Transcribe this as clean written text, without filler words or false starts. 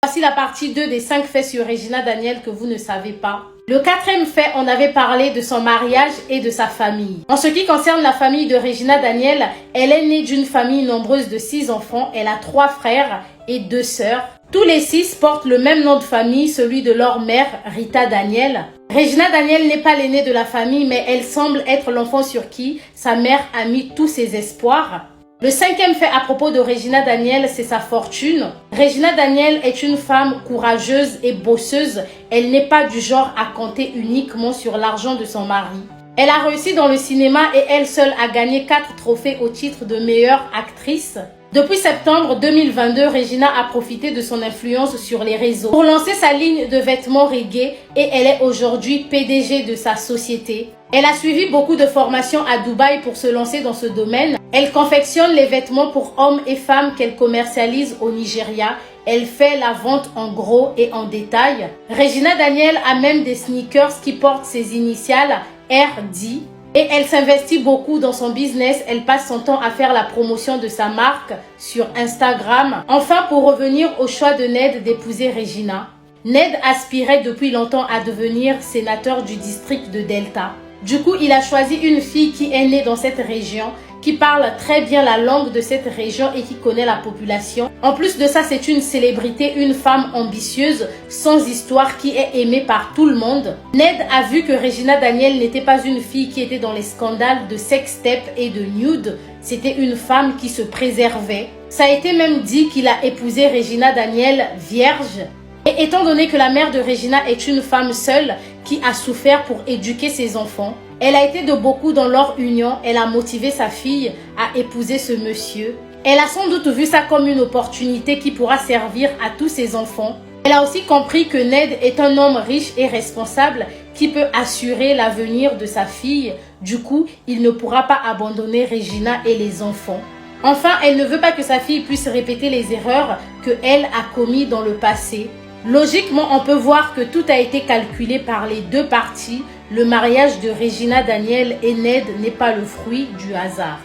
Voici la partie 2 des 5 faits sur Regina Daniel que vous ne savez pas. Le 4e fait, on avait parlé de son mariage et de sa famille. En ce qui concerne la famille de Regina Daniel, elle est née d'une famille nombreuse de 6 enfants. Elle a 3 frères et 2 sœurs. Tous les 6 portent le même nom de famille, celui de leur mère, Rita Daniel. Regina Daniel n'est pas l'aînée de la famille, mais elle semble être l'enfant sur qui sa mère a mis tous ses espoirs. Le 5e fait à propos de Regina Daniel, c'est sa fortune. Regina Daniel est une femme courageuse et bosseuse. Elle n'est pas du genre à compter uniquement sur l'argent de son mari. Elle a réussi dans le cinéma et elle seule a gagné 4 trophées au titre de meilleure actrice. Depuis septembre 2022, Regina a profité de son influence sur les réseaux pour lancer sa ligne de vêtements reggae et elle est aujourd'hui PDG de sa société. Elle a suivi beaucoup de formations à Dubaï pour se lancer dans ce domaine. Elle confectionne les vêtements pour hommes et femmes qu'elle commercialise au Nigeria. Elle fait la vente en gros et en détail. Regina Daniel a même des sneakers qui portent ses initiales RD. Et elle s'investit beaucoup dans son business. Elle passe son temps à faire la promotion de sa marque sur Instagram. Enfin, pour revenir au choix de Ned d'épouser Regina. Ned aspirait depuis longtemps à devenir sénateur du district de Delta. Du coup, il a choisi une fille qui est née dans cette région, qui parle très bien la langue de cette région et qui connaît la population. En plus de ça, c'est une célébrité, une femme ambitieuse, sans histoire, qui est aimée par tout le monde. Ned a vu que Regina Daniel n'était pas une fille qui était dans les scandales de sextape et de nude. C'était une femme qui se préservait. Ça a été même dit qu'il a épousé Regina Daniel vierge. Et étant donné que la mère de Regina est une femme seule qui a souffert pour éduquer ses enfants, elle a été de beaucoup dans leur union. Elle a motivé sa fille à épouser ce monsieur. Elle a sans doute vu ça comme une opportunité qui pourra servir à tous ses enfants. Elle a aussi compris que Ned est un homme riche et responsable qui peut assurer l'avenir de sa fille. Du coup, il ne pourra pas abandonner Regina et les enfants. Enfin, elle ne veut pas que sa fille puisse répéter les erreurs qu'elle a commises dans le passé. Logiquement, on peut voir que tout a été calculé par les deux parties. Le mariage de Regina Daniel et Ned n'est pas le fruit du hasard.